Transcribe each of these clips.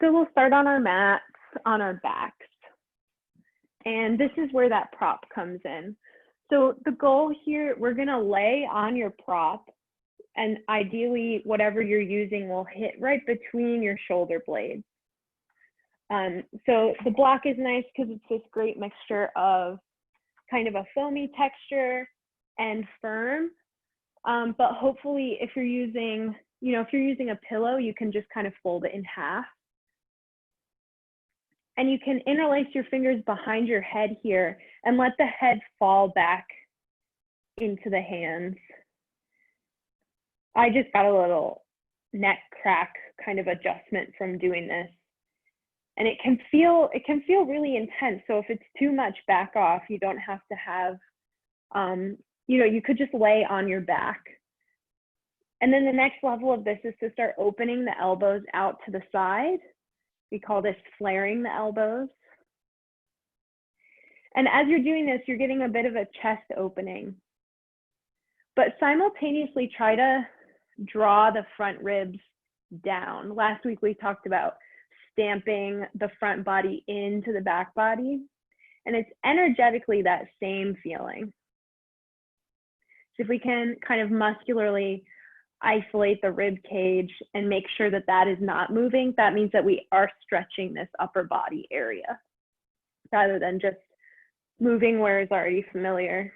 So we'll start on our mats, on our backs. And this is where that prop comes in. So the goal here, we're gonna lay on your prop, and ideally whatever you're using will hit right between your shoulder blades. So the block is nice because it's this great mixture of kind of a foamy texture and firm. But hopefully if you're using, if you're using a pillow, you can just kind of fold it in half. And you can interlace your fingers behind your head here and let the head fall back into the hands. I just got a little neck crack kind of adjustment from doing this. And it can feel really intense. So if it's too much, back off. You don't have to have, you could just lay on your back. And then the next level of this is to start opening the elbows out to the side. We call this flaring the elbows. And as you're doing this, you're getting a bit of a chest opening. But simultaneously try to draw the front ribs down. Last week we talked about stamping the front body into the back body. And it's energetically that same feeling. So if we can kind of muscularly isolate the rib cage and make sure that that is not moving, that means that we are stretching this upper body area rather than just moving where it's already familiar.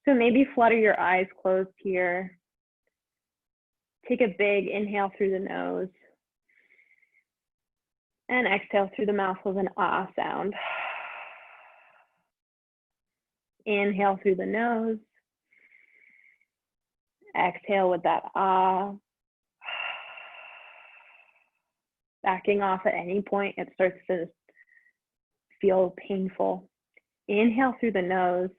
So maybe flutter your eyes closed here. Take a big inhale through the nose and exhale through the mouth with an ah sound. Inhale through the nose. Exhale with that ah. Backing off at any point, it starts to feel painful. Inhale through the nose.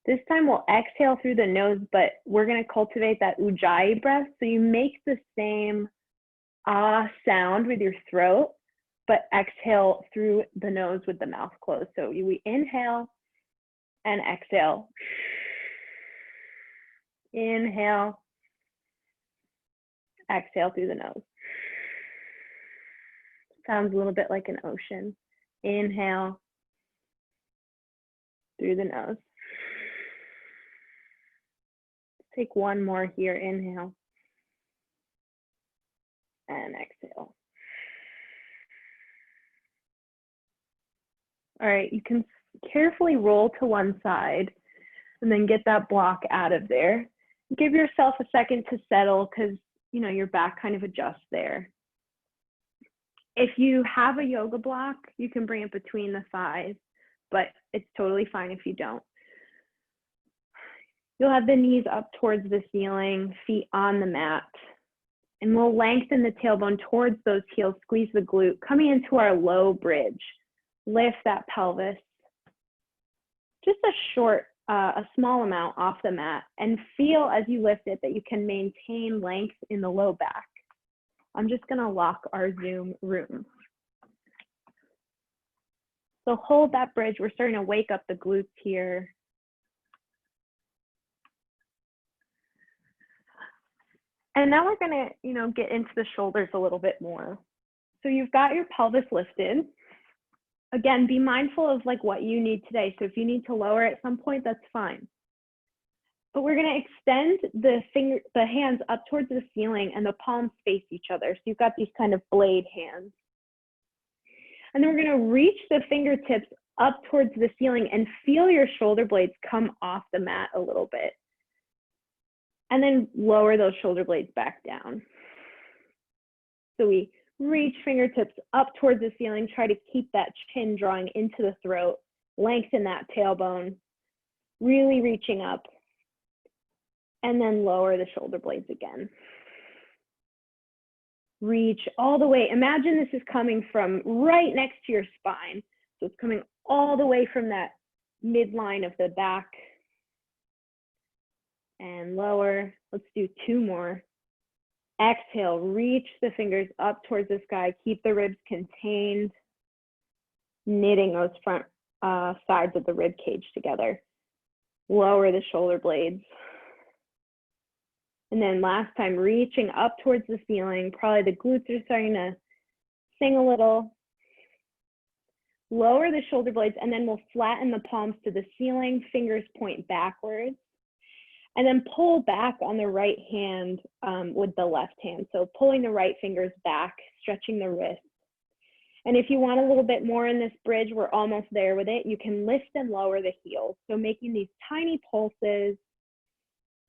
This time we'll exhale through the nose, but we're going to cultivate that ujjayi breath. So you make the same ah sound with your throat, but exhale through the nose with the mouth closed. So we inhale and exhale. Inhale, exhale through the nose. Sounds a little bit like an ocean. Inhale through the nose. Take one more here. Inhale and exhale. All right, you can carefully roll to one side and then get that block out of there. Give yourself a second to settle because, your back kind of adjusts there. If you have a yoga block, you can bring it between the thighs, but it's totally fine if you don't. You'll have the knees up towards the ceiling, feet on the mat, and we'll lengthen the tailbone towards those heels, squeeze the glute, coming into our low bridge. Lift that pelvis. Just a small amount off the mat, and feel as you lift it that you can maintain length in the low back. I'm just gonna lock our Zoom room. So hold that bridge. We're starting to wake up the glutes here. And now we're gonna, get into the shoulders a little bit more. So you've got your pelvis lifted. Again, be mindful of what you need today. So if you need to lower at some point, that's fine. But we're gonna extend the hands up towards the ceiling and the palms face each other. So you've got these kind of blade hands. And then we're gonna reach the fingertips up towards the ceiling and feel your shoulder blades come off the mat a little bit. And then lower those shoulder blades back down. So we reach fingertips up towards the ceiling, try to keep that chin drawing into the throat, lengthen that tailbone, really reaching up, and then lower the shoulder blades again. Reach all the way. Imagine this is coming from right next to your spine. So it's coming all the way from that midline of the back. And lower. Let's do two more. Exhale, reach the fingers up towards the sky. Keep the ribs contained, knitting those front sides of the rib cage together. Lower the shoulder blades. And then last time, reaching up towards the ceiling. Probably the glutes are starting to sing a little. Lower the shoulder blades, and then we'll flatten the palms to the ceiling, fingers point backwards. And then pull back on the right hand with the left hand. So pulling the right fingers back, stretching the wrist. And if you want a little bit more in this bridge, we're almost there with it. You can lift and lower the heels. So making these tiny pulses,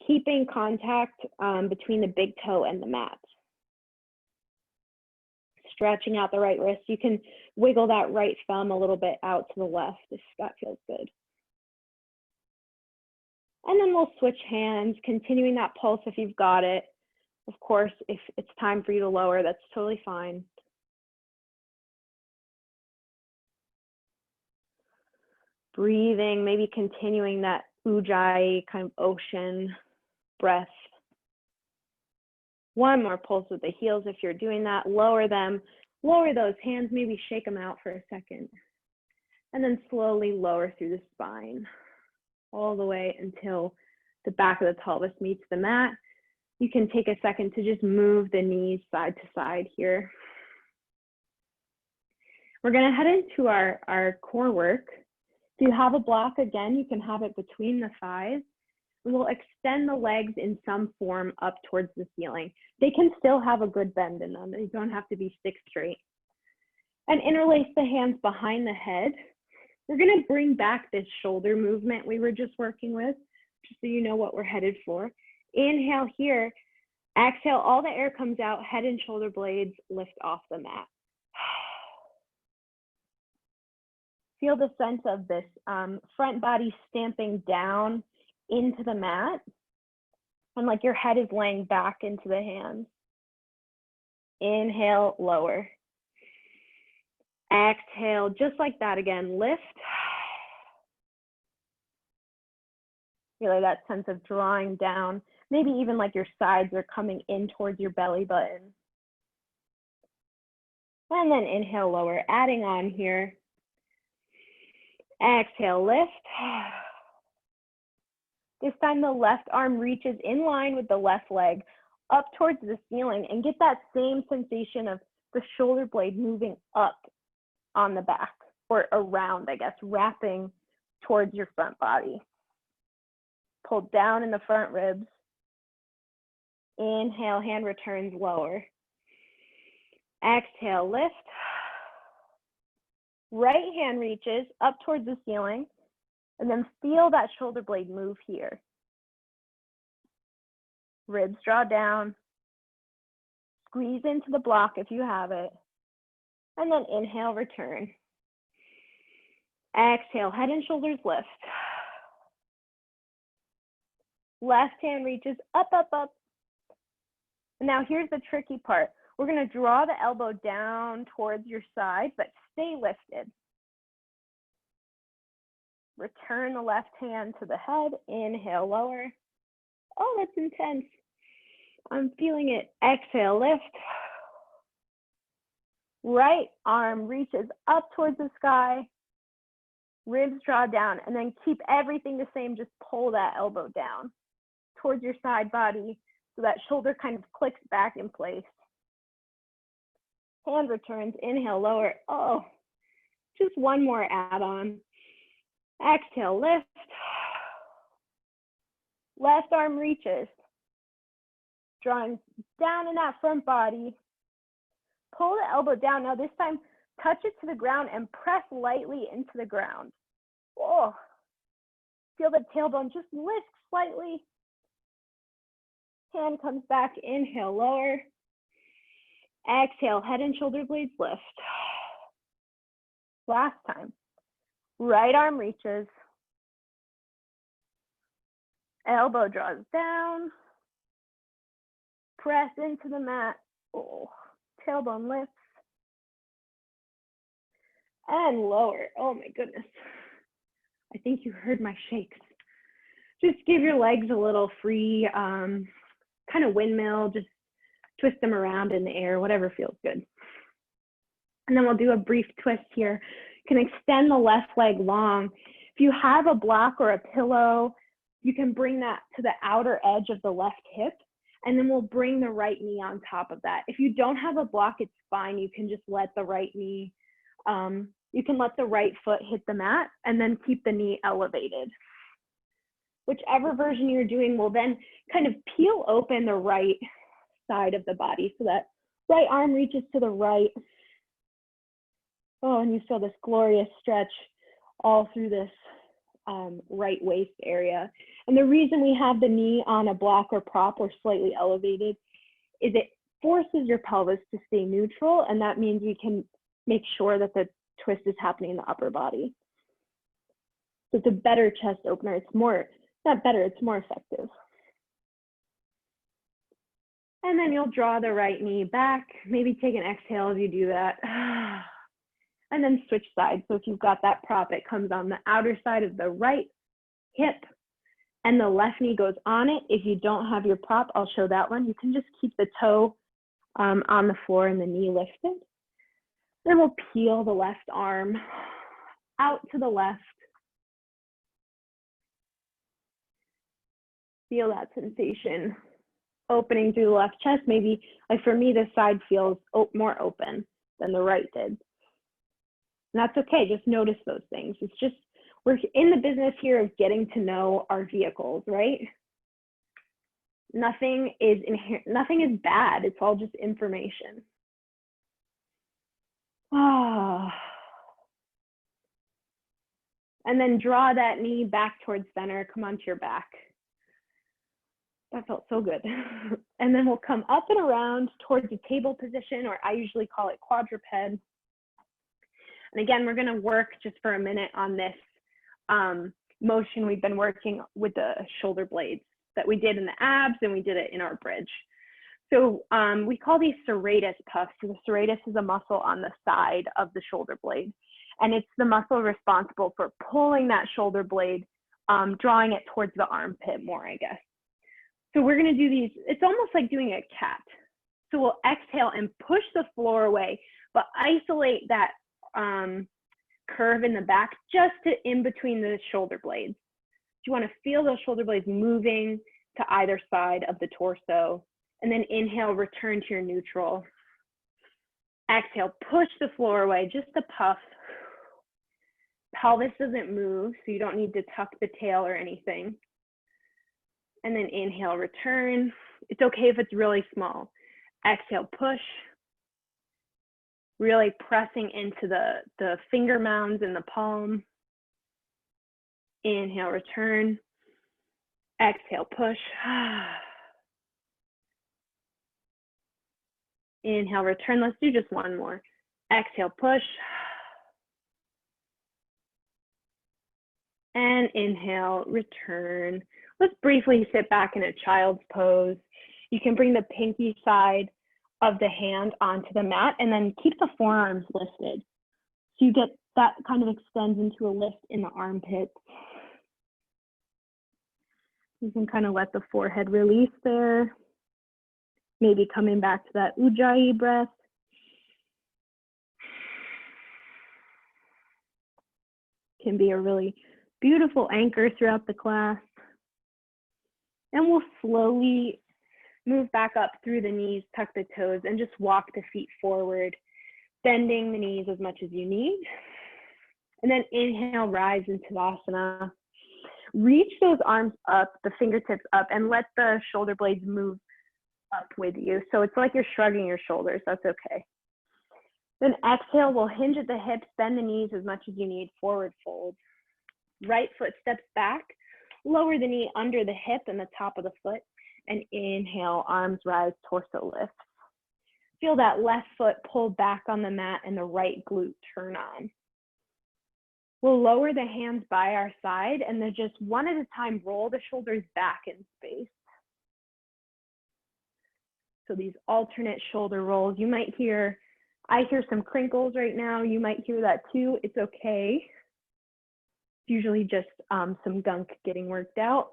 keeping contact between the big toe and the mat. Stretching out the right wrist. You can wiggle that right thumb a little bit out to the left if that feels good. And then we'll switch hands, continuing that pulse if you've got it. Of course, if it's time for you to lower, that's totally fine. Breathing, maybe continuing that ujjayi kind of ocean breath. One more pulse with the heels if you're doing that. Lower them, lower those hands, maybe shake them out for a second. And then slowly lower through the spine, all the way until the back of the pelvis meets the mat. You can take a second to just move the knees side to side here. We're gonna head into our core work. If you have a block, again, you can have it between the thighs. We will extend the legs in some form up towards the ceiling. They can still have a good bend in them. They don't have to be stick straight. And interlace the hands behind the head. We're gonna bring back this shoulder movement we were just working with, just so you know what we're headed for. Inhale here, exhale, all the air comes out, head and shoulder blades lift off the mat. Feel the sense of this front body stamping down into the mat, and like your head is laying back into the hands. Inhale, lower. Exhale, just like that again, lift. Feel that sense of drawing down, maybe even like your sides are coming in towards your belly button. And then inhale, lower, adding on here. Exhale, lift. This time the left arm reaches in line with the left leg up towards the ceiling, and get that same sensation of the shoulder blade moving up on the back, or around, I guess, wrapping towards your front body. Pull down in the front ribs. Inhale, hand returns lower. Exhale, lift. Right hand reaches up towards the ceiling, and then feel that shoulder blade move here. Ribs draw down. Squeeze into the block if you have it. And then inhale, return. Exhale, head and shoulders lift. Left hand reaches up, up, up. And now here's the tricky part. We're gonna draw the elbow down towards your side, but stay lifted. Return the left hand to the head, inhale, lower. Oh, that's intense. I'm feeling it. Exhale, lift. Right arm reaches up towards the sky. Ribs draw down, and then keep everything the same. Just pull that elbow down towards your side body so that shoulder kind of clicks back in place. Hand returns, inhale, lower. Oh, just one more add-on. Exhale, lift. Left arm reaches. Drawing down in that front body. Pull the elbow down. Now this time, touch it to the ground and press lightly into the ground. Oh, feel the tailbone just lift slightly. Hand comes back, inhale, lower. Exhale, head and shoulder blades lift. Last time. Right arm reaches. Elbow draws down. Press into the mat. Oh, tailbone lifts. And lower. Oh my goodness. I think you heard my shakes. Just give your legs a little free, kind of windmill. Just twist them around in the air, whatever feels good. And then we'll do a brief twist here. You can extend the left leg long. If you have a block or a pillow, you can bring that to the outer edge of the left hip And then we'll bring the right knee on top of that. If you don't have a block, it's fine. You can just let the right knee, you can let the right foot hit the mat and then keep the knee elevated. Whichever version you're doing will then kind of peel open the right side of the body so that right arm reaches to the right. Oh, and you feel this glorious stretch all through this right waist area. And the reason we have the knee on a block or prop or slightly elevated is it forces your pelvis to stay neutral, and that means we can make sure that the twist is happening in the upper body. So it's a better chest opener. It's more, not better, it's more effective. And then you'll draw the right knee back, maybe take an exhale as you do that. And then switch sides. So if you've got that prop, it comes on the outer side of the right hip and the left knee goes on it. If you don't have your prop, I'll show that one. You can just keep the toe on the floor and the knee lifted. Then we'll peel the left arm out to the left. Feel that sensation opening through the left chest. Maybe, like for me, this side feels more open than the right did. And that's okay, just notice those things. It's just, we're in the business here of getting to know our vehicles, right? Nothing is bad, it's all just information. Ah. And then draw that knee back towards center, come onto your back. That felt so good. And then we'll come up and around towards the table position, or I usually call it quadruped. And again, we're gonna work just for a minute on this motion. We've been working with the shoulder blades that we did in the abs, and we did it in our bridge. So we call these serratus puffs. So the serratus is a muscle on the side of the shoulder blade. And it's the muscle responsible for pulling that shoulder blade, drawing it towards the armpit more, I guess. So we're gonna do these, it's almost like doing a cat. So we'll exhale and push the floor away, but isolate that curve in the back just to in between the shoulder blades. You want to feel those shoulder blades moving to either side of the torso, and then inhale, return to your neutral. Exhale, push the floor away, just a puff. Pelvis doesn't move, so you don't need to tuck the tail or anything. And then inhale, return. It's okay if it's really small. Exhale, push. Really pressing into the finger mounds in the palm. Inhale, return. Exhale, push. Inhale, return. Let's do just one more. Exhale, push. And inhale, return. Let's briefly sit back in a child's pose. You can bring the pinky side of the hand onto the mat and then keep the forearms lifted. So you get that kind of extends into a lift in the armpits. You can kind of let the forehead release there. Maybe coming back to that Ujjayi breath. Can be a really beautiful anchor throughout the class. And we'll slowly move back up through the knees, tuck the toes, and just walk the feet forward, bending the knees as much as you need. And then inhale, rise into Tadasana. Reach those arms up, the fingertips up, and let the shoulder blades move up with you. So it's like you're shrugging your shoulders, that's okay. Then exhale, we'll hinge at the hips, bend the knees as much as you need, forward fold. Right foot steps back, lower the knee under the hip and the top of the foot, and inhale, arms rise, torso lift. Feel that left foot pull back on the mat and the right glute turn on. We'll lower the hands by our side and then just one at a time roll the shoulders back in space. So these alternate shoulder rolls, you might hear, I hear some crinkles right now, you might hear that too, it's okay. It's usually just some gunk getting worked out.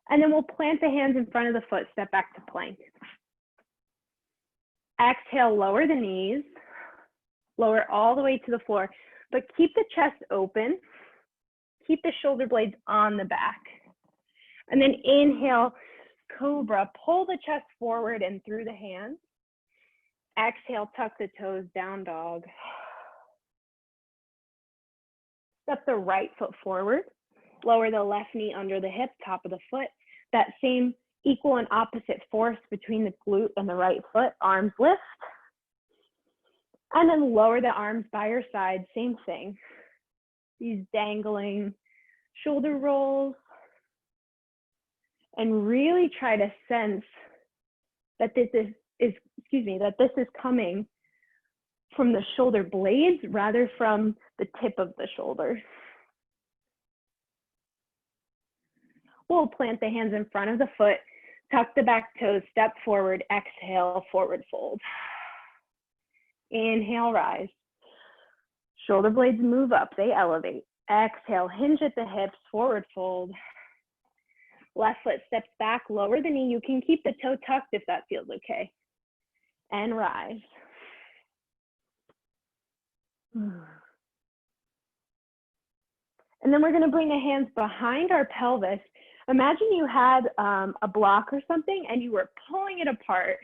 And then we'll plant the hands in front of the foot, step back to plank. Exhale, lower the knees, lower all the way to the floor, but keep the chest open, keep the shoulder blades on the back. And then inhale, Cobra, pull the chest forward and through the hands. Exhale, tuck the toes, down dog. Step the right foot forward. Lower the left knee under the hip, top of the foot. That same equal and opposite force between the glute and the right foot. Arms lift. And then lower the arms by your side, same thing. These dangling shoulder rolls. And really try to sense that this is coming from the shoulder blades rather from the tip of the shoulders. We'll plant the hands in front of the foot, tuck the back toes, step forward, exhale, forward fold. Inhale, rise. Shoulder blades move up, they elevate. Exhale, hinge at the hips, forward fold. Left foot steps back, lower the knee. You can keep the toe tucked if that feels okay. And rise. And then we're going to bring the hands behind our pelvis. Imagine you had a block or something and you were pulling it apart.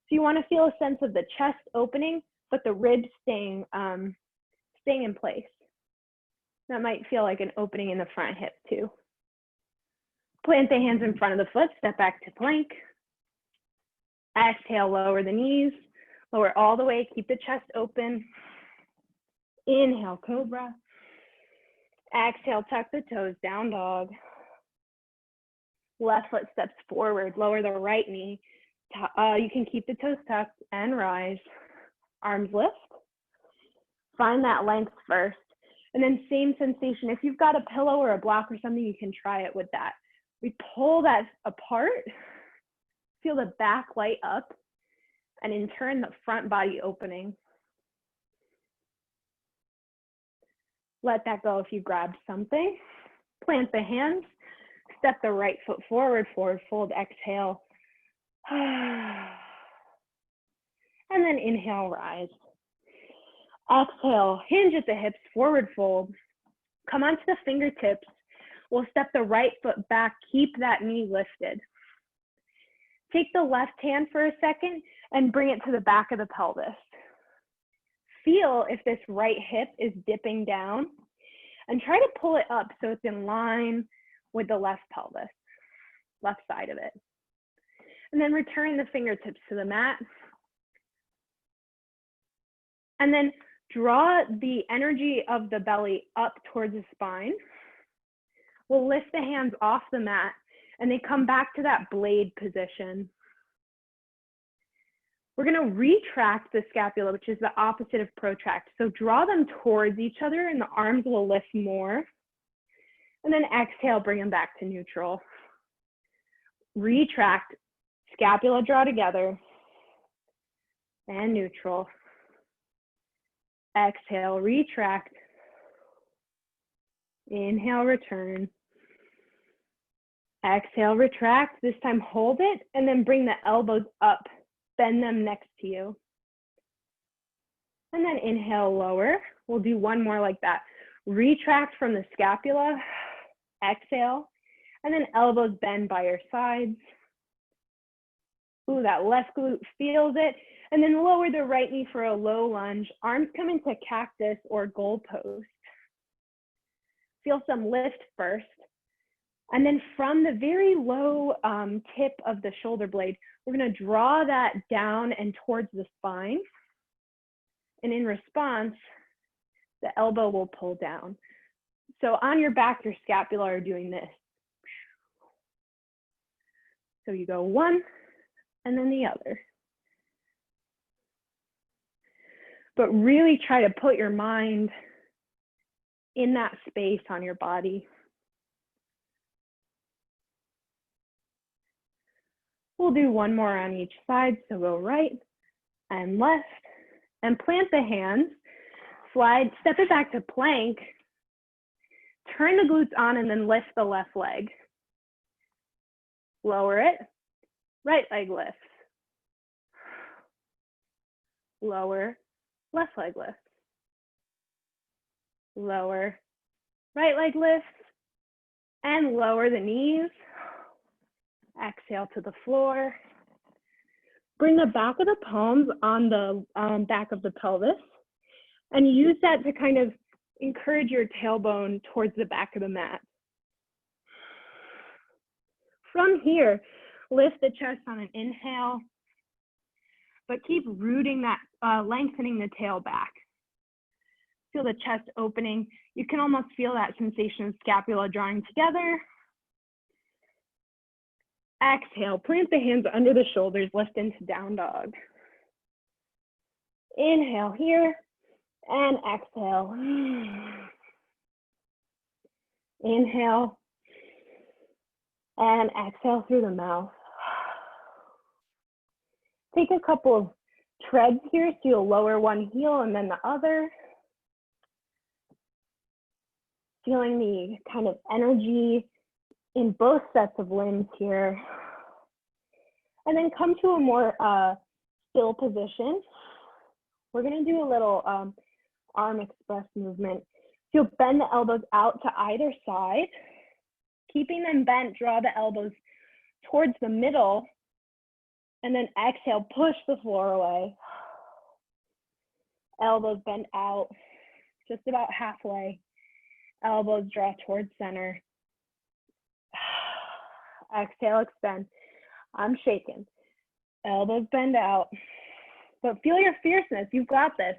So you want to feel a sense of the chest opening, but the ribs staying in place. That might feel like an opening in the front hip too. Plant the hands in front of the foot, step back to plank. Exhale, lower the knees, lower all the way, keep the chest open. Inhale, cobra. Exhale, tuck the toes, down dog. Left foot steps forward, lower the right knee. You can keep the toes tucked and rise. Arms lift. Find that length first. And then same sensation. If you've got a pillow or a block or something, you can try it with that. We pull that apart, feel the back light up, and in turn, the front body opening. Let that go if you grabbed something. Plant the hands, step the right foot forward, forward fold, exhale. And then inhale, rise. Exhale, hinge at the hips, forward fold. Come onto the fingertips. We'll step the right foot back, keep that knee lifted. Take the left hand for a second and bring it to the back of the pelvis. Feel if this right hip is dipping down and try to pull it up so it's in line with the left pelvis, left side of it. And then return the fingertips to the mat. And then draw the energy of the belly up towards the spine. We'll lift the hands off the mat and they come back to that blade position. We're going to retract the scapula, which is the opposite of protract. So draw them towards each other and the arms will lift more. And then exhale, bring them back to neutral. Retract, scapula draw together and neutral. Exhale, retract. Inhale, return. Exhale, retract. This time hold it and then bring the elbows up. Bend them next to you. And then inhale, lower. We'll do one more like that. Retract from the scapula. Exhale. And then elbows bend by your sides. Ooh, that left glute feels it. And then lower the right knee for a low lunge. Arms come into cactus or goal pose. Feel some lift first. And then from the very low tip of the shoulder blade, we're going to draw that down and towards the spine. And in response, the elbow will pull down. So on your back, your scapula are doing this. So you go one and then the other. But really try to put your mind in that space on your body. We'll do one more on each side. So go right and left and plant the hands. Slide, step it back to plank. Turn the glutes on and then lift the left leg. Lower it. Right leg lifts. Lower, left leg lifts. Lower, right leg lifts. And lower the knees. Exhale to the floor. Bring the back of the palms on the back of the pelvis and use that to kind of encourage your tailbone towards the back of the mat. From here, lift the chest on an inhale, but keep rooting that, lengthening the tail back. Feel the chest opening. You can almost feel that sensation of scapula drawing together. Exhale, plant the hands under the shoulders, lift into down dog. Inhale here and exhale. Inhale and exhale through the mouth. Take a couple of treads here, so you'll lower one heel and then the other. Feeling the kind of energy in both sets of limbs here. And then come to a more still position. We're gonna do a little arm express movement. So you'll bend the elbows out to either side. Keeping them bent, draw the elbows towards the middle, and then exhale, push the floor away. Elbows bend out, just about halfway. Elbows draw towards center. Exhale, extend. I'm shaking. Elbows bend out. But feel your fierceness. You've got this.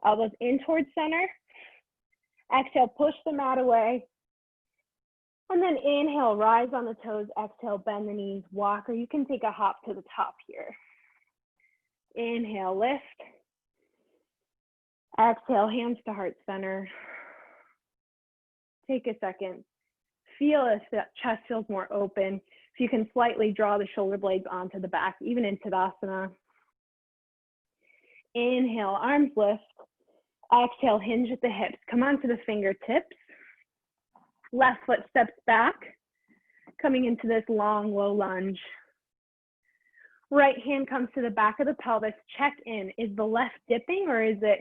Elbows in towards center. Exhale, push the mat away. And then inhale, rise on the toes. Exhale, bend the knees, walk, or you can take a hop to the top here. Inhale, lift. Exhale, hands to heart center. Take a second. Feel if the chest feels more open. If you can slightly draw the shoulder blades onto the back, even in Tadasana. Inhale, arms lift. Exhale, hinge at the hips. Come onto the fingertips. Left foot steps back, coming into this long, low lunge. Right hand comes to the back of the pelvis. Check in. Is the left dipping or is it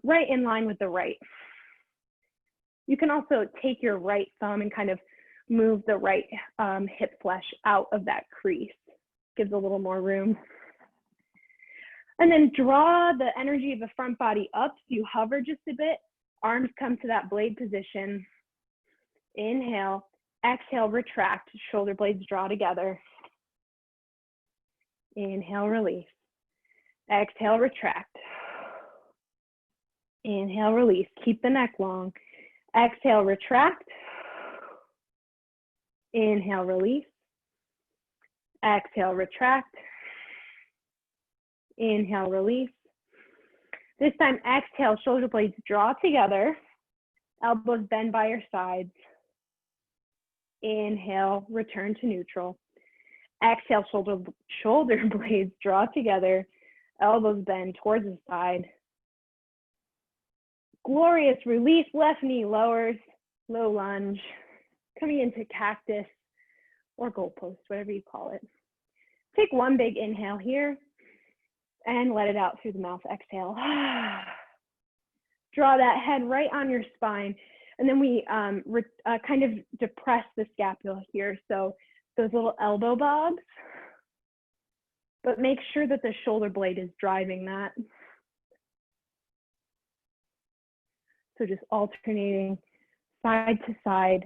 right in line with the right? You can also take your right thumb and kind of move the right hip flesh out of that crease. Gives a little more room. And then draw the energy of the front body up. So you hover just a bit. Arms come to that blade position. Inhale. Exhale, retract. Shoulder blades draw together. Inhale, release. Exhale, retract. Inhale, release. Keep the neck long. Exhale, retract. Inhale, release. Exhale, retract. Inhale, release. This time, exhale, shoulder blades draw together. Elbows bend by your sides. Inhale, return to neutral. Exhale, shoulder blades draw together. Elbows bend towards the side. Glorious release, left knee lowers, low lunge. Coming into cactus or goalpost, whatever you call it. Take one big inhale here and let it out through the mouth. Exhale. Draw that head right on your spine. And then we kind of depress the scapula here. So those little elbow bobs, but make sure that the shoulder blade is driving that. So just alternating side to side.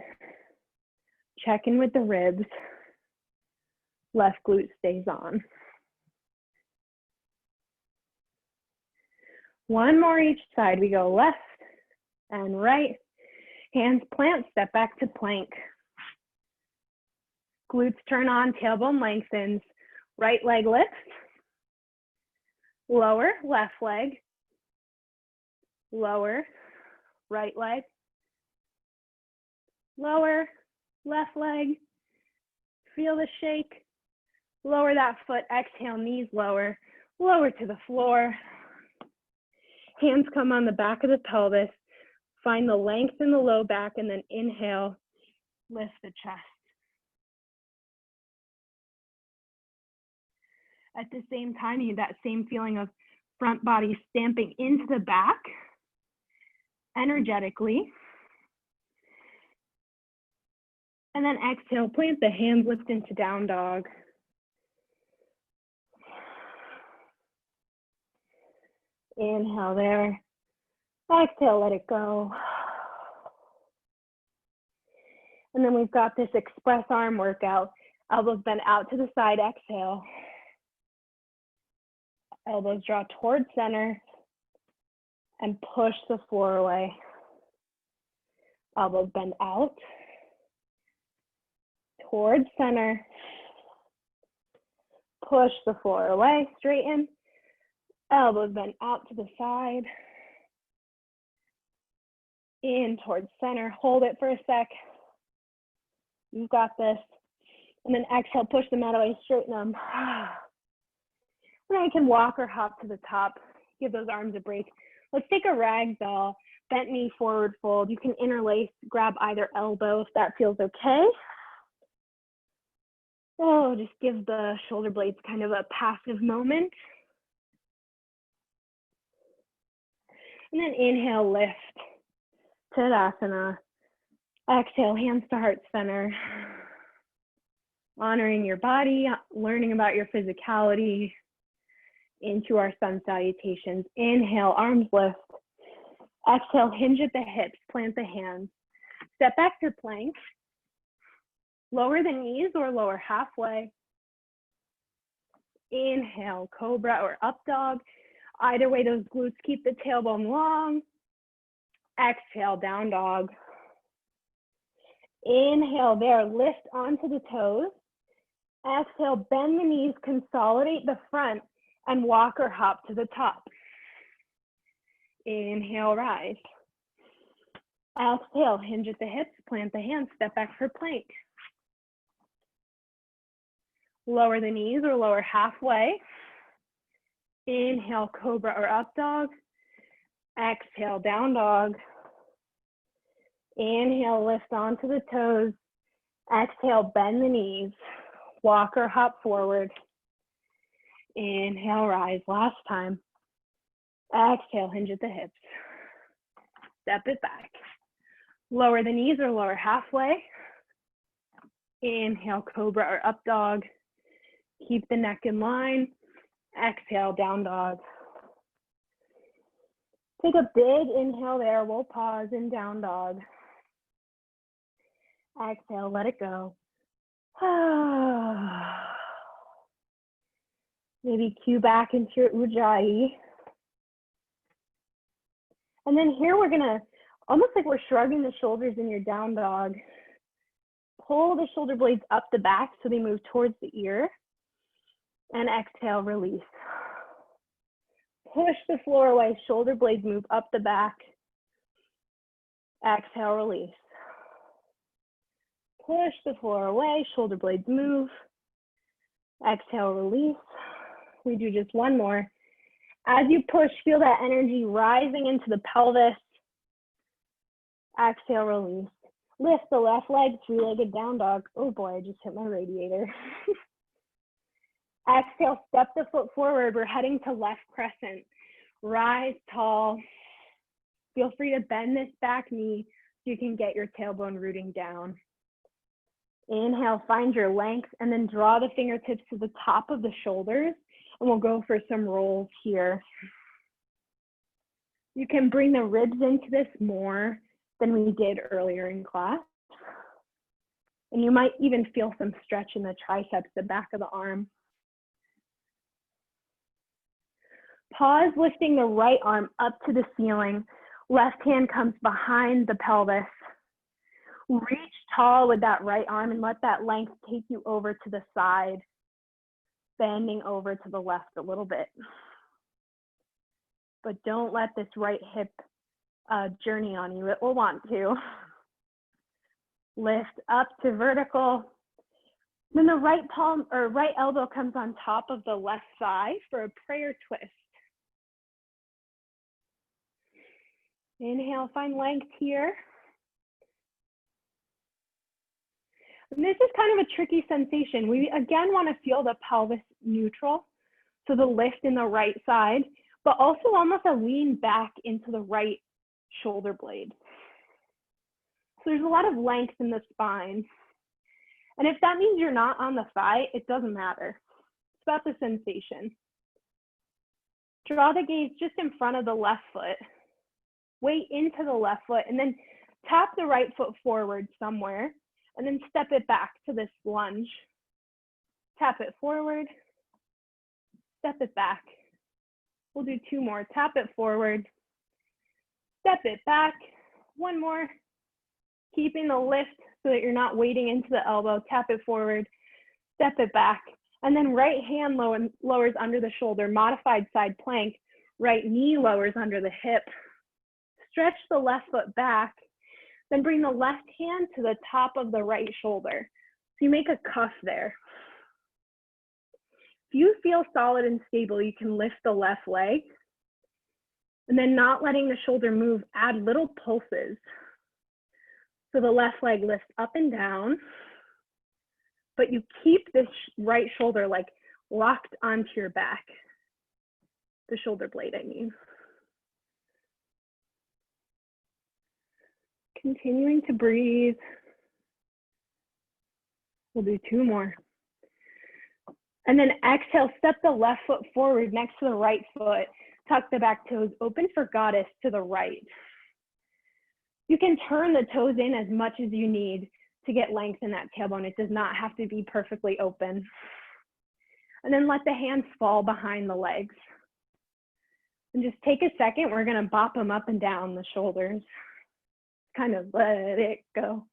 Check in with the ribs. Left glute stays on. One more each side. We go left and right. Hands plant, step back to plank. Glutes turn on, tailbone lengthens. Right leg lifts. Lower, left leg. Lower, right leg. Lower, left leg. Feel the shake. Lower that foot, exhale, knees lower. Lower to the floor. Hands come on the back of the pelvis. Find the length in the low back and then inhale, lift the chest. At the same time, you have that same feeling of front body stamping into the back energetically. And then exhale, plant the hands, lift into down dog. Inhale there. Exhale, let it go. And then we've got this express arm workout. Elbows bend out to the side, exhale. Elbows draw towards center and push the floor away. Elbows bend out, towards center, push the floor away, straighten. Elbows bend out to the side, in towards center, hold it for a sec. You've got this. And then exhale, push the mat away, straighten them. And then we can walk or hop to the top, give those arms a break. Let's take a ragdoll, bent knee forward fold. You can interlace, grab either elbow if that feels okay. Oh, just give the shoulder blades kind of a passive moment. And then inhale, lift, Tadasana. Exhale, hands to heart center. Honoring your body, learning about your physicality into our sun salutations. Inhale, arms lift. Exhale, hinge at the hips, plant the hands. Step back to plank. Lower the knees or lower halfway. Inhale, cobra or up dog. Either way, those glutes keep the tailbone long. Exhale, down dog. Inhale there, lift onto the toes. Exhale, bend the knees, consolidate the front, and walk or hop to the top. Inhale, rise. Exhale, hinge at the hips, plant the hands, step back for plank. Lower the knees or lower halfway. Inhale, cobra or up dog. Exhale, down dog. Inhale, lift onto the toes. Exhale, bend the knees. Walk or hop forward. Inhale, rise, last time. Exhale, hinge at the hips. Step it back. Lower the knees or lower halfway. Inhale, cobra or up dog. Keep the neck in line. Exhale, down dog. Take a big inhale there. We'll pause in down dog. Exhale, let it go. Maybe cue back into your ujjayi. And then here we're gonna, almost like we're shrugging the shoulders in your down dog. Pull the shoulder blades up the back so they move towards the ear. And exhale, release. Push the floor away, shoulder blades move up the back. Exhale, release. Push the floor away, shoulder blades move. Exhale, release. We do just one more. As you push, feel that energy rising into the pelvis. Exhale, release. Lift the left leg, three-legged down dog. Oh boy, I just hit my radiator. Exhale, step the foot forward. We're heading to left crescent. Rise tall. Feel free to bend this back knee so you can get your tailbone rooting down. Inhale, find your length, and then draw the fingertips to the top of the shoulders, and we'll go for some rolls here. You can bring the ribs into this more than we did earlier in class. And you might even feel some stretch in the triceps, the back of the arm. Pause, lifting the right arm up to the ceiling. Left hand comes behind the pelvis. Reach tall with that right arm and let that length take you over to the side, bending over to the left a little bit. But don't let this right hip journey on you. It will want to. Lift up to vertical. Then the right palm or right elbow comes on top of the left thigh for a prayer twist. Inhale, find length here. And this is kind of a tricky sensation. We again want to feel the pelvis neutral, so the lift in the right side, but also almost a lean back into the right shoulder blade. So there's a lot of length in the spine. And if that means you're not on the thigh, it doesn't matter. It's about the sensation. Draw the gaze just in front of the left foot. Weight into the left foot, and then tap the right foot forward somewhere, and then step it back to this lunge. Tap it forward, step it back. We'll do 2 more. Tap it forward, step it back. 1 more. Keeping the lift so that you're not weighting into the elbow. Tap it forward, step it back. And then right hand lowers under the shoulder, modified side plank. Right knee lowers under the hip. Stretch the left foot back. Then bring the left hand to the top of the right shoulder. So you make a cuff there. If you feel solid and stable, you can lift the left leg. And then not letting the shoulder move, add little pulses. So the left leg lifts up and down, but you keep this right shoulder like locked onto your back. The shoulder blade, I mean. Continuing to breathe. We'll do 2 more. And then exhale, step the left foot forward next to the right foot. Tuck the back toes, open for goddess to the right. You can turn the toes in as much as you need to get length in that tailbone. It does not have to be perfectly open. And then let the hands fall behind the legs. And just take a second, we're gonna bop them up and down the shoulders. Kind of let it go.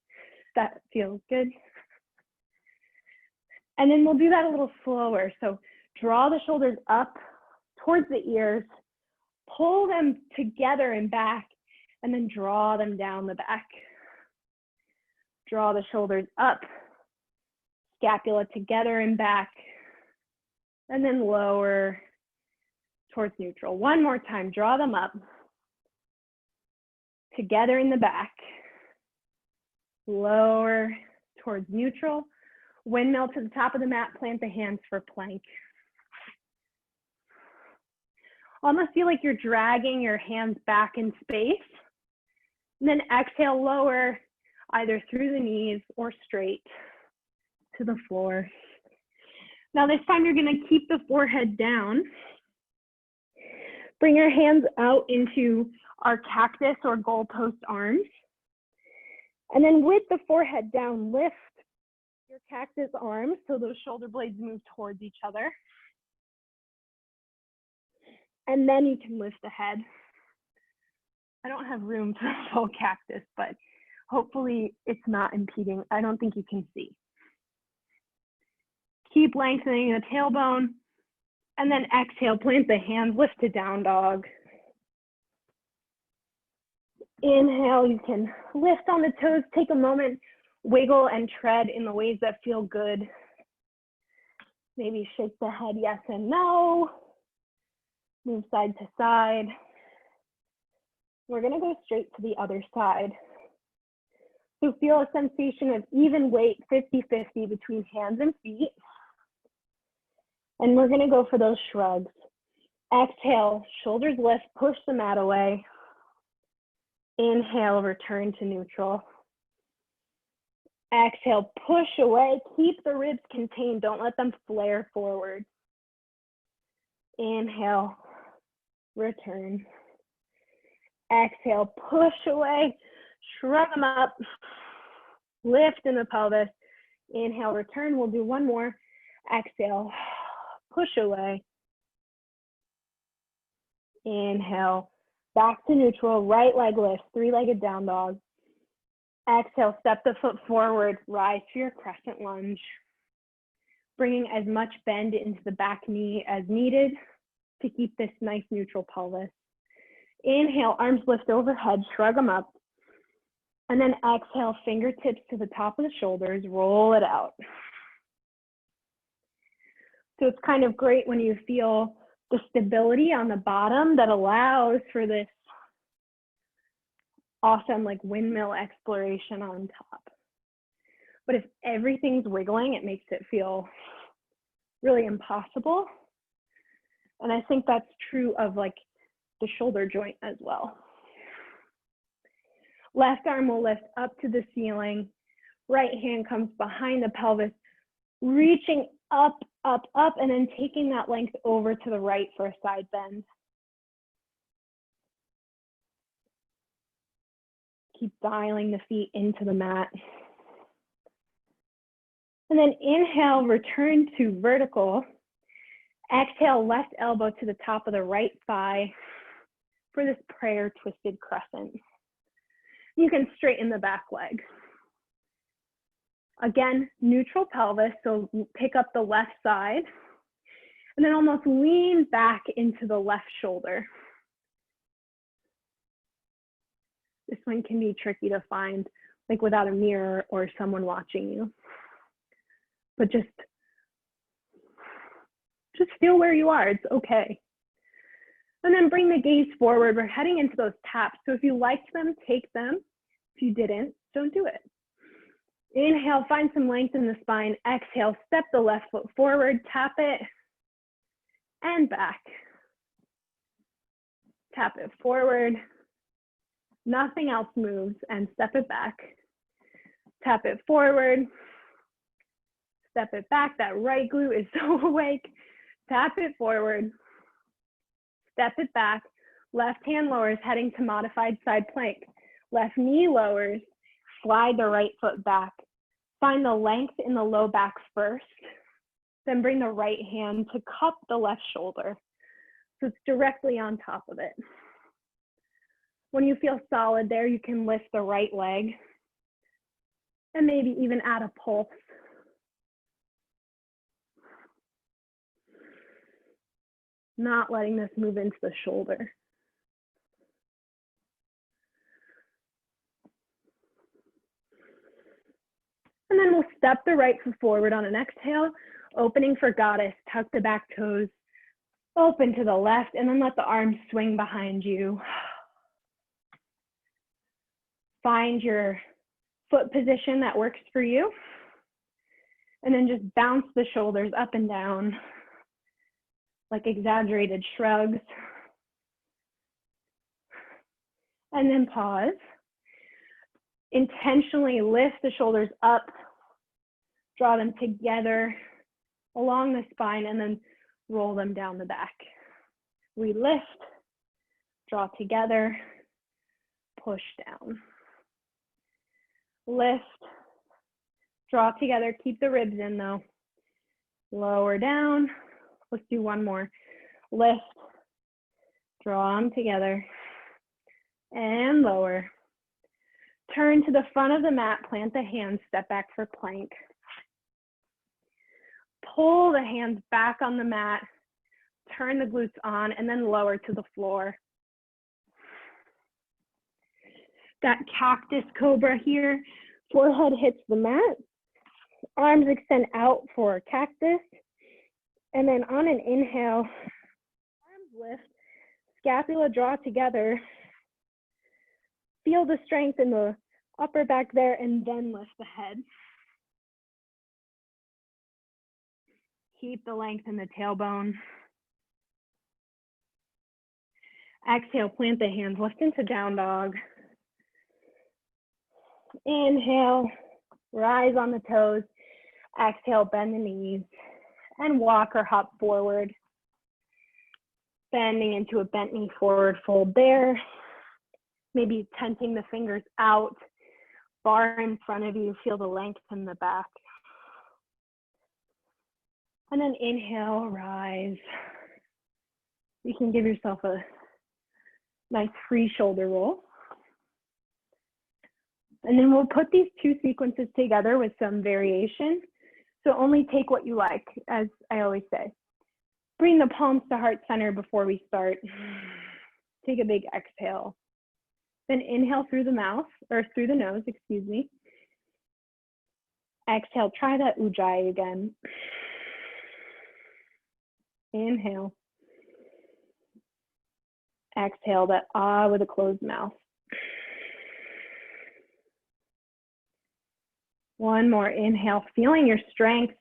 That feels good. And then we'll do that a little slower. So draw the shoulders up towards the ears, pull them together and back, and then draw them down the back. Draw the shoulders up, scapula together and back, and then lower towards neutral. 1 more time, draw them up, together in the back, lower towards neutral, windmill to the top of the mat, plant the hands for plank. Almost feel like you're dragging your hands back in space. And then exhale, lower either through the knees or straight to the floor. Now this time you're gonna keep the forehead down. Bring your hands out into our cactus or goalpost arms. And then with the forehead down, lift your cactus arms so those shoulder blades move towards each other. And then you can lift the head. I don't have room for a full cactus, but hopefully it's not impeding. I don't think you can see. Keep lengthening the tailbone. And then exhale, plant the hands, lift to down dog. Inhale, you can lift on the toes, take a moment, wiggle and tread in the ways that feel good. Maybe shake the head yes and no. Move side to side. We're gonna go straight to the other side. So feel a sensation of even weight, 50-50 between hands and feet. And we're gonna go for those shrugs. Exhale, shoulders lift, push the mat away. Inhale, return to neutral. Exhale, push away, keep the ribs contained, don't let them flare forward. Inhale, return. Exhale, push away, shrug them up, lift in the pelvis. Inhale, return, we'll do 1 more. Exhale, push away. Inhale, back to neutral, right leg lift, 3-legged down dog. Exhale, step the foot forward, rise to your crescent lunge. Bringing as much bend into the back knee as needed to keep this nice neutral pelvis. Inhale, arms lift overhead, shrug them up. And then exhale, fingertips to the top of the shoulders, roll it out. So it's kind of great when you feel the stability on the bottom that allows for this awesome like windmill exploration on top. But if everything's wiggling, it makes it feel really impossible. And I think that's true of like the shoulder joint as well. Left arm will lift up to the ceiling. Right hand comes behind the pelvis, reaching up, up, up, and then taking that length over to the right for a side bend. Keep dialing the feet into the mat. And then inhale, return to vertical. Exhale, left elbow to the top of the right thigh for this prayer twisted crescent. You can straighten the back leg. Again, neutral pelvis, so pick up the left side and then almost lean back into the left shoulder. This one can be tricky to find, like without a mirror or someone watching you. But just feel where you are, it's okay. And then bring the gaze forward. We're heading into those taps. So if you liked them, take them. If you didn't, don't do it. Inhale, find some length in the spine. Exhale, step the left foot forward, tap it, and back. Tap it forward. Nothing else moves, and step it back. Tap it forward. Step it back. That right glute is so awake. Tap it forward. Step it back. Left hand lowers, heading to modified side plank. Left knee lowers. Slide the right foot back. Find the length in the low back first. Then bring the right hand to cup the left shoulder. So it's directly on top of it. When you feel solid there, you can lift the right leg and maybe even add a pulse. Not letting this move into the shoulder. And then we'll step the right foot forward on an exhale, opening for goddess, tuck the back toes, open to the left, and then let the arms swing behind you. Find your foot position that works for you. And then just bounce the shoulders up and down like exaggerated shrugs. And then pause. Intentionally lift the shoulders up, draw them together along the spine, and then roll them down the back. We lift, draw together, push down. Lift, draw together, keep the ribs in though. Lower down. Let's do one more. Lift, draw them together, and lower. Turn to the front of the mat, plant the hands, step back for plank. Pull the hands back on the mat, turn the glutes on, and then lower to the floor. That Cactus Cobra here, forehead hits the mat, arms extend out for a cactus, and then on an inhale, arms lift, scapula draw together, feel the strength in the upper back there, and then lift the head. Keep the length in the tailbone. Exhale, plant the hands, lift into down dog. Inhale, rise on the toes. Exhale, bend the knees and walk or hop forward. Bending into a bent knee forward fold there. Maybe tenting the fingers out. Bar in front of you, feel the length in the back. And then inhale, rise. You can give yourself a nice free shoulder roll. And then we'll put these two sequences together with some variation. So only take what you like, as I always say. Bring the palms to heart center before we start. Take a big exhale. Then inhale through the mouth, or through the nose, excuse me. Exhale, try that ujjayi again. Inhale. Exhale, that ah with a closed mouth. One more inhale, feeling your strength,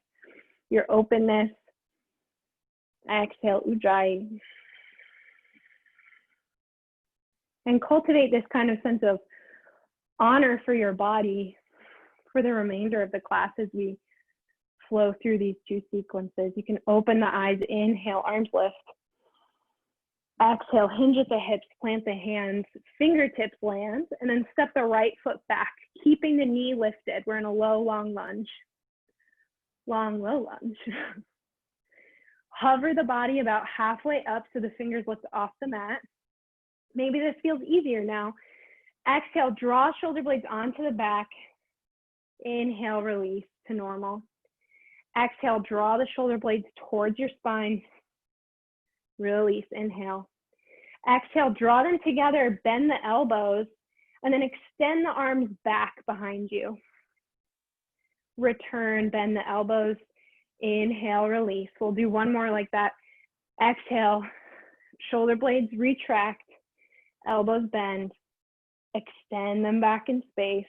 your openness. Exhale, ujjayi. And cultivate this kind of sense of honor for your body, for the remainder of the class as we flow through these two sequences. You can open the eyes, inhale, arms lift. Exhale, hinge at the hips, plant the hands, fingertips land, and then step the right foot back, keeping the knee lifted. We're in a low, long lunge. Long, low lunge. Hover the body about halfway up so the fingers lift off the mat. Maybe this feels easier now. Exhale, draw shoulder blades onto the back. Inhale, release to normal. Exhale, draw the shoulder blades towards your spine. Release, inhale. Exhale, draw them together, bend the elbows, and then extend the arms back behind you. Return, bend the elbows. Inhale, release. We'll do one more like that. Exhale, shoulder blades retract, elbows bend, extend them back in space.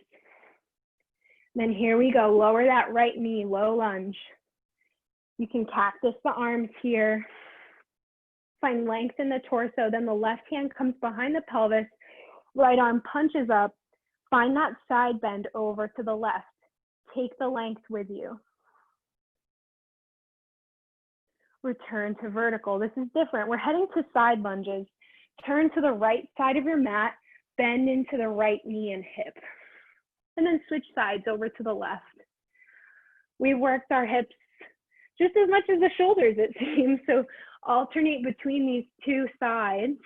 Then here we go, lower that right knee, low lunge. You can cactus the arms here. Find length in the torso, then the left hand comes behind the pelvis, right arm punches up. Find that side bend over to the left. Take the length with you. Return to vertical. This is different. We're heading to side lunges. Turn to the right side of your mat, bend into the right knee and hip. And then switch sides over to the left. We've worked our hips just as much as the shoulders, it seems. So alternate between these two sides.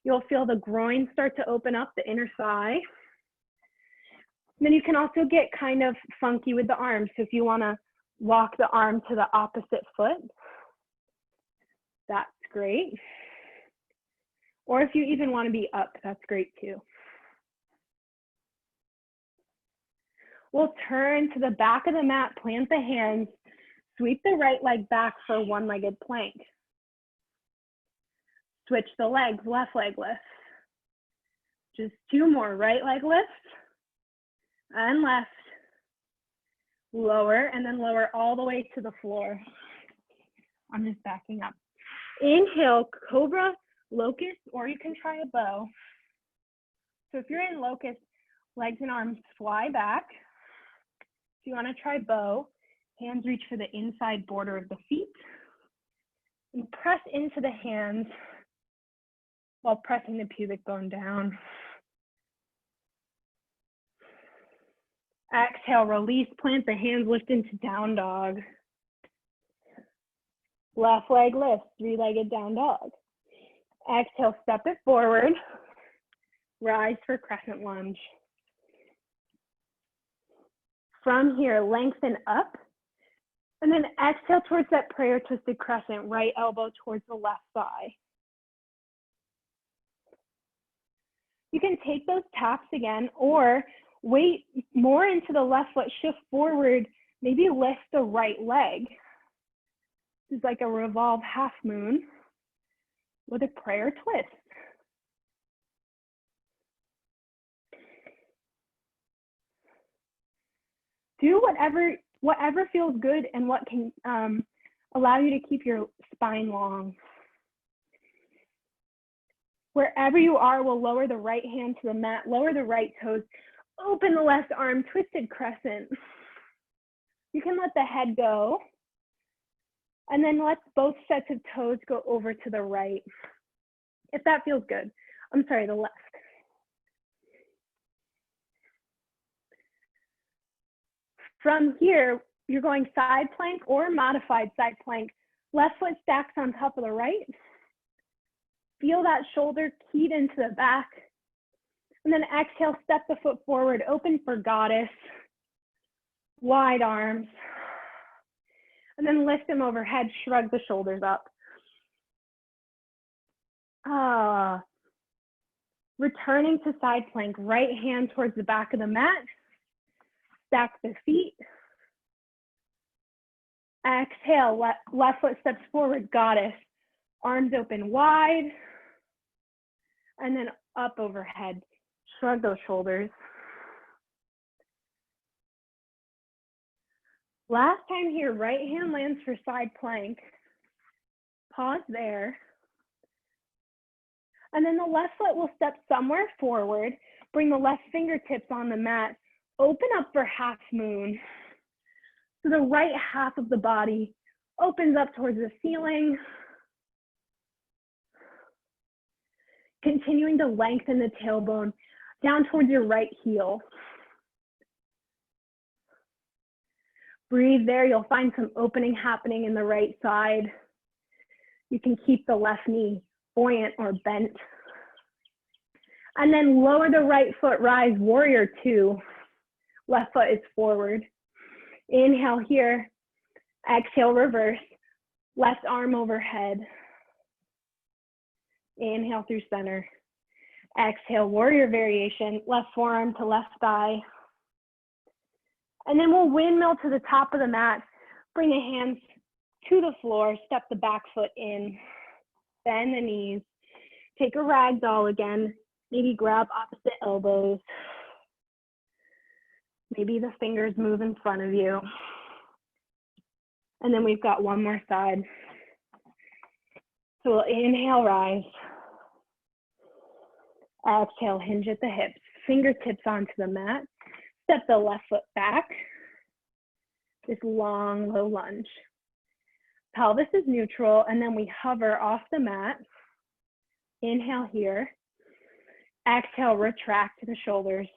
You'll feel the groin start to open up, the inner thigh. Then you can also get kind of funky with the arms. So if you want to walk the arm to the opposite foot, that's great. Or if you even want to be up, that's great too. We'll turn to the back of the mat, plant the hands, sweep the right leg back for one-legged plank. Switch the legs, left leg lift. Just two more, right leg lift and left. Lower and then lower all the way to the floor. I'm just backing up. Inhale, Cobra Locust, or you can try a bow. So if you're in Locust, legs and arms fly back. If you want to try bow, hands reach for the inside border of the feet. And press into the hands while pressing the pubic bone down. Exhale, release, plant the hands, lift into down dog. Left leg lift, three-legged down dog. Exhale, step it forward. Rise for crescent lunge. From here, lengthen up. And then exhale towards that prayer twisted crescent, right elbow towards the left thigh. You can take those taps again, or weight more into the left foot, shift forward, maybe lift the right leg. This is like a revolve half moon with a prayer twist. Do whatever feels good and what can allow you to keep your spine long. Wherever you are, we'll lower the right hand to the mat, lower the right toes, open the left arm, twisted crescent. You can let the head go. And then let both sets of toes go over to the right, if that feels good. I'm sorry, the left. From here, you're going side plank or modified side plank. Left foot stacks on top of the right. Feel that shoulder keyed into the back. And then exhale, step the foot forward, open for goddess. Wide arms. And then lift them overhead, shrug the shoulders up. Returning to side plank, right hand towards the back of the mat. Stack the feet. Exhale, left foot steps forward, goddess. Arms open wide. And then up overhead. Shrug those shoulders. Last time here, right hand lands for side plank. Pause there. And then the left foot will step somewhere forward. Bring the left fingertips on the mat. Open up for half moon. So the right half of the body opens up towards the ceiling, continuing to lengthen the tailbone down towards your right heel. Breathe there. You'll find some opening happening in the right side. You can keep the left knee buoyant or bent. And then lower the right foot, rise, warrior two. Left foot is forward. Inhale here. Exhale, reverse. Left arm overhead. Inhale through center. Exhale, warrior variation. Left forearm to left thigh. And then we'll windmill to the top of the mat. Bring the hands to the floor. Step the back foot in. Bend the knees. Take a ragdoll again. Maybe grab opposite elbows. Maybe the fingers move in front of you. And then we've got one more side. So we'll inhale, rise. Exhale, hinge at the hips. Fingertips onto the mat. Step the left foot back. This long, low lunge. Pelvis is neutral, and then we hover off the mat. Inhale here. Exhale, retract to the shoulders.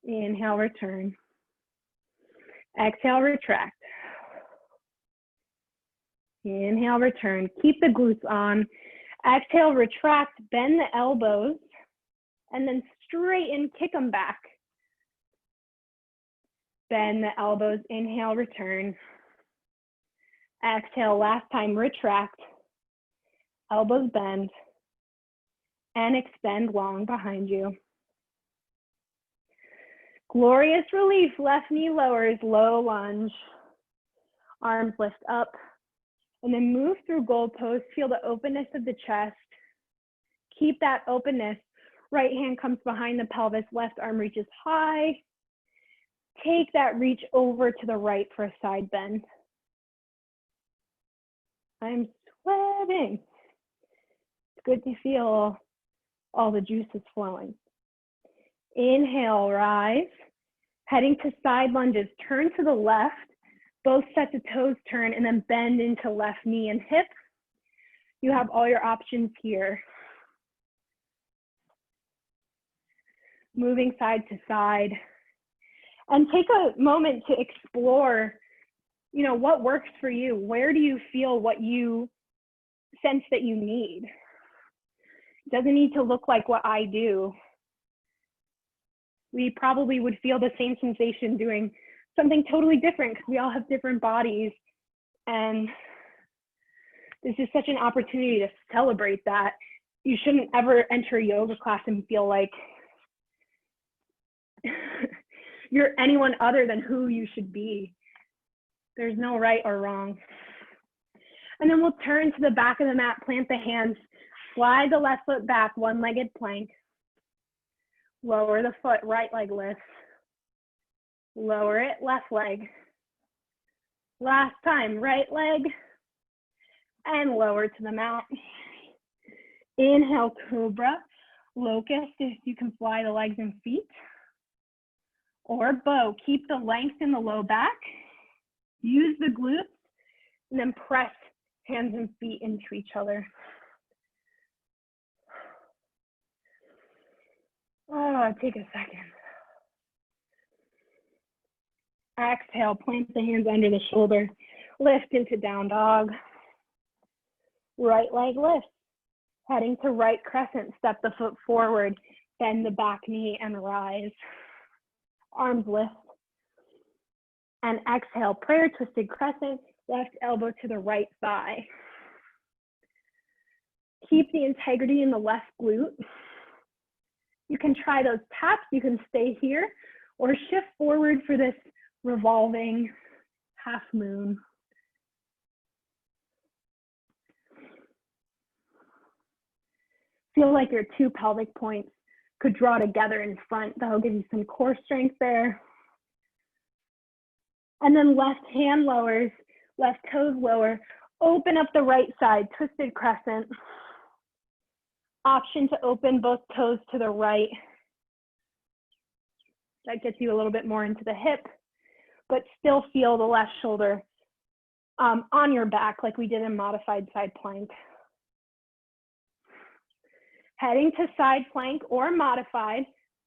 Inhale, return. Exhale, retract. Inhale, return. Keep the glutes on. Exhale, retract, bend the elbows, and then straighten, kick them back. Bend the elbows, inhale, return. Exhale, last time, retract. Elbows bend. And extend long behind you. Glorious relief, left knee lowers, low lunge. Arms lift up. And then move through goalposts. Feel the openness of the chest. Keep that openness. Right hand comes behind the pelvis. Left arm reaches high. Take that reach over to the right for a side bend. I'm sweating. It's good to feel all the juices flowing. Inhale, rise. Heading to side lunges. Turn to the left. Both sets of toes turn and then bend into left knee and hip. You have all your options here. Moving side to side. And take a moment to explore, what works for you. Where do you feel what you sense that you need? It doesn't need to look like what I do. We probably would feel the same sensation doing something totally different because we all have different bodies. And this is such an opportunity to celebrate that. You shouldn't ever enter a yoga class and feel like you're anyone other than who you should be. There's no right or wrong. And then we'll turn to the back of the mat, plant the hands, slide the left foot back, one-legged plank. Lower the foot, right leg lifts. Lower it, left leg. Last time, right leg. And lower to the mat. Inhale, Cobra Locust, if you can fly the legs and feet. Or bow, keep the length in the low back. Use the glutes, and then press hands and feet into each other. Oh, take a second. Exhale, plant the hands under the shoulder. Lift into down dog. Right leg lifts. Heading to right crescent, step the foot forward, bend the back knee and rise. Arms lift. And exhale, prayer twisted crescent, left elbow to the right thigh. Keep the integrity in the left glute. You can try those taps, you can stay here, or shift forward for this revolving half moon. Feel like your two pelvic points could draw together in front. That'll give you some core strength there. And then left hand lowers, left toes lower. Open up the right side, twisted crescent. Option to open both toes to the right. That gets you a little bit more into the hip, but still feel the left shoulder on your back like we did in modified side plank. Heading to side plank or modified,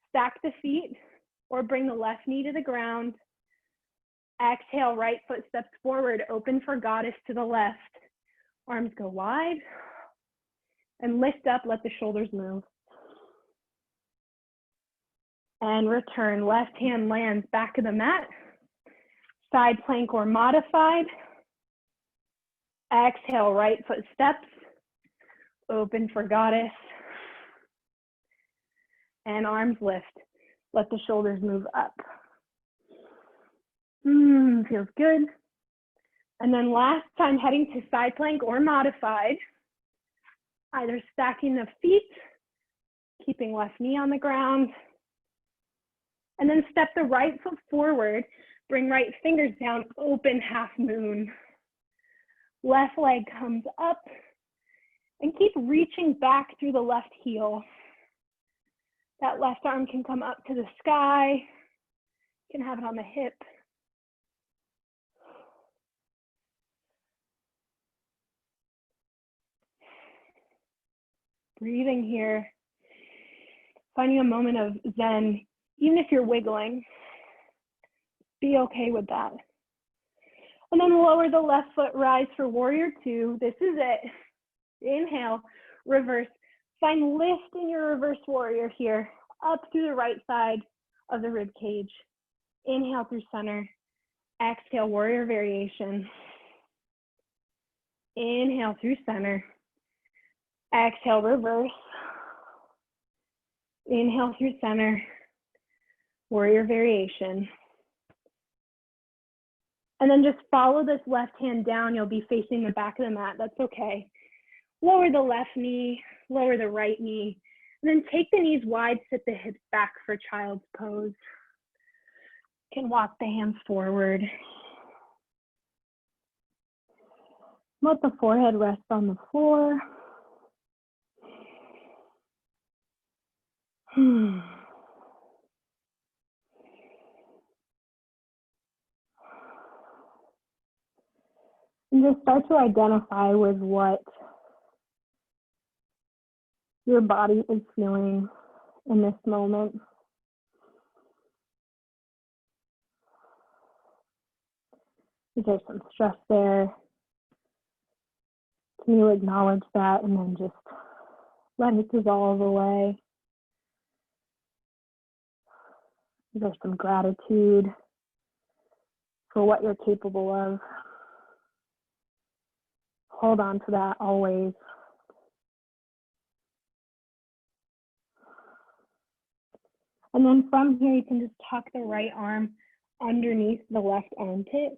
stack the feet or bring the left knee to the ground. Exhale, right foot steps forward, open for goddess to the left. Arms go wide and lift up, let the shoulders move. And return, left hand lands back of the mat. Side plank or modified. Exhale, right foot steps, open for goddess. And arms lift, let the shoulders move up. Feels good. And then last time, heading to side plank or modified, either stacking the feet, keeping left knee on the ground, and then step the right foot forward, bring right fingers down, open half moon. Left leg comes up, and keep reaching back through the left heel. That left arm can come up to the sky, you can have it on the hip. Breathing here, finding a moment of Zen, even if you're wiggling, be okay with that. And then lower the left foot, rise for warrior two. This is it. Inhale, reverse. Find lift in your reverse warrior here, up through the right side of the rib cage. Inhale through center. Exhale, warrior variation. Inhale through center. Exhale, reverse. Inhale through center. Warrior variation. And then just follow this left hand down. You'll be facing the back of the mat. That's okay. Lower the left knee, lower the right knee, and then take the knees wide, sit the hips back for child's pose. You can walk the hands forward. Let the forehead rest on the floor. And just start to identify with what your body is feeling in this moment. Is there some stress there? Can you acknowledge that and then just let it dissolve away? Is there some gratitude for what you're capable of? Hold on to that always. And then from here, you can just tuck the right arm underneath the left armpit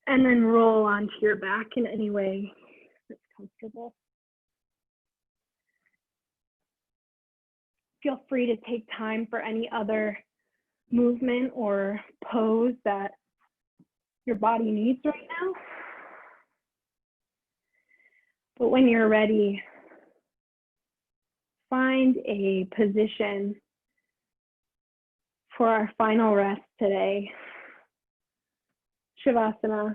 and then roll onto your back in any way that's comfortable. Feel free to take time for any other movement or pose that your body needs right now. But when you're ready, find a position for our final rest today. Shavasana.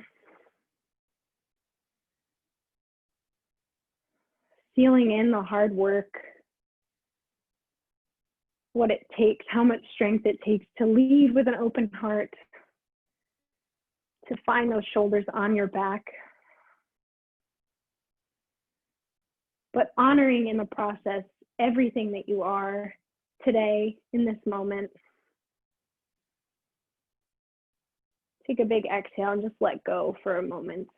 Feeling in the hard work, what it takes, how much strength it takes to lead with an open heart, to find those shoulders on your back, but honoring in the process everything that you are today in this moment. Take a big exhale and just let go for a moment.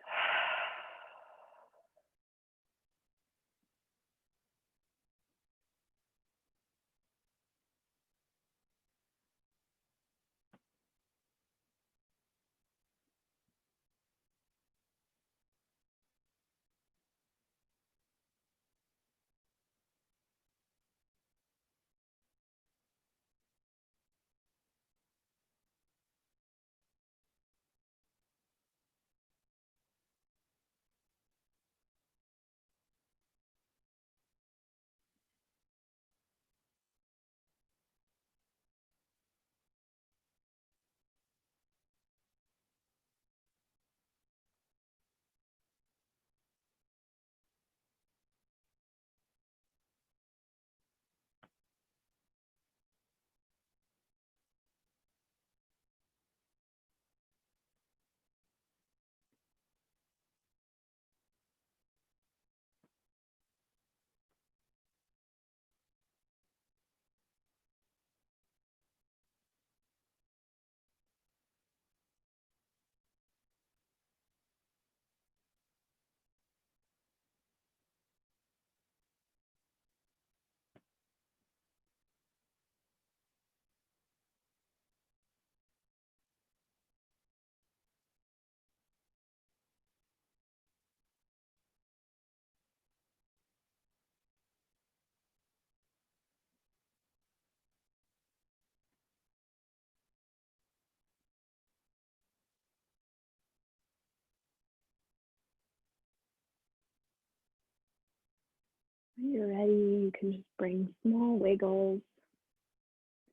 When you're ready, you can just bring small wiggles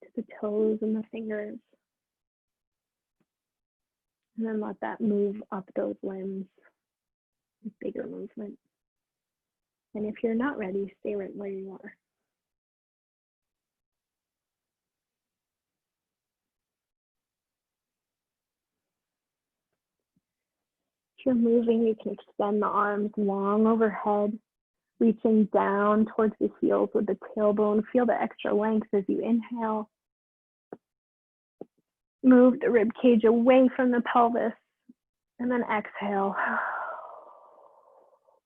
to the toes and the fingers. And then let that move up those limbs, bigger movement. And if you're not ready, stay right where you are. If you're moving, you can extend the arms long overhead, reaching down towards the heels with the tailbone. Feel the extra length as you inhale. Move the rib cage away from the pelvis, and then exhale.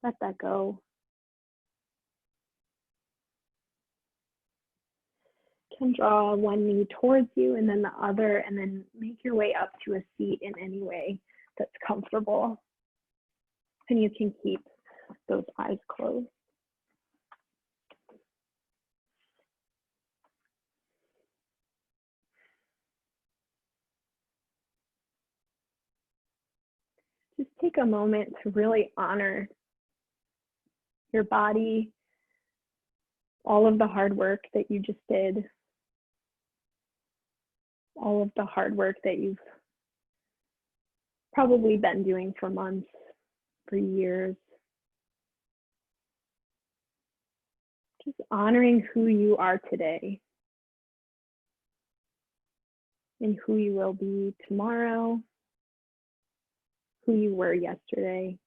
Let that go. You can draw one knee towards you and then the other, and then make your way up to a seat in any way that's comfortable. And you can keep those eyes closed. Just take a moment to really honor your body, all of the hard work that you just did, all of the hard work that you've probably been doing for months, for years. Just honoring who you are today and who you will be tomorrow, who you were yesterday.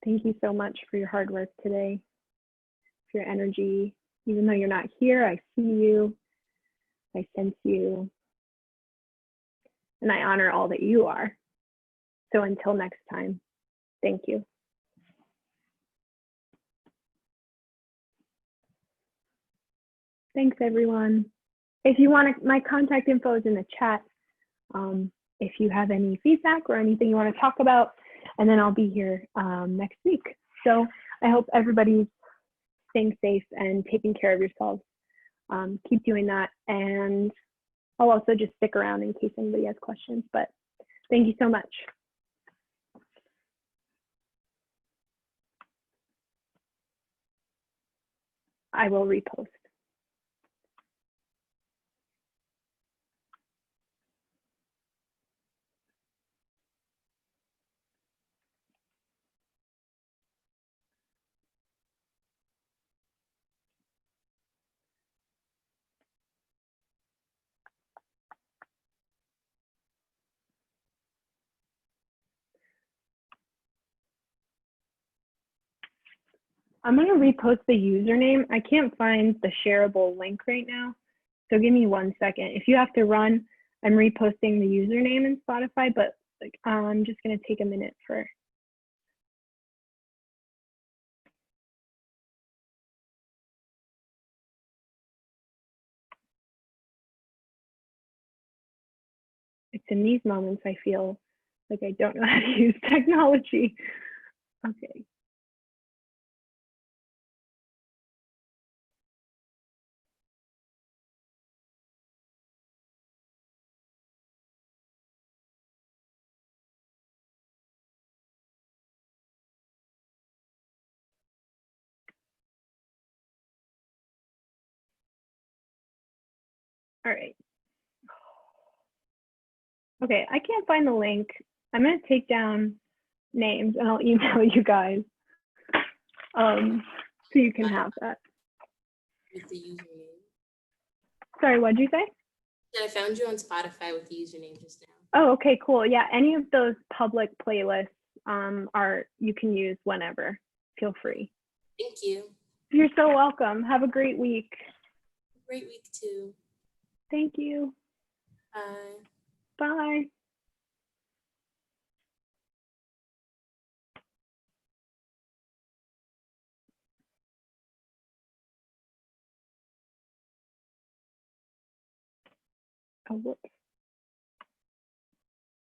Thank you so much for your hard work today, for your energy. Even though you're not here, I see you, I sense you, and I honor all that you are. So until next time, thank you. Thanks, everyone. If you want to, my contact info is in the chat. If you have any feedback or anything you want to talk about, and then I'll be here next week. So I hope everybody's staying safe and taking care of yourselves. Keep doing that. And I'll also just stick around in case anybody has questions, but thank you so much. I will repost. I'm going to repost the username. I can't find the shareable link right now. So give me 1 second. If you have to run, I'm reposting the username in Spotify, but I'm just going to take a minute for. It's in these moments I feel like I don't know how to use technology. Okay. All right. Okay, I can't find the link. I'm going to take down names and I'll email you guys so you can have that. With the username. Sorry, what did you say? I found you on Spotify with the username just now. Oh, okay, cool. Yeah, any of those public playlists you can use whenever. Feel free. Thank you. You're so welcome. Have a great week. Great week too. Thank you. Bye. Bye. Oh, whoops.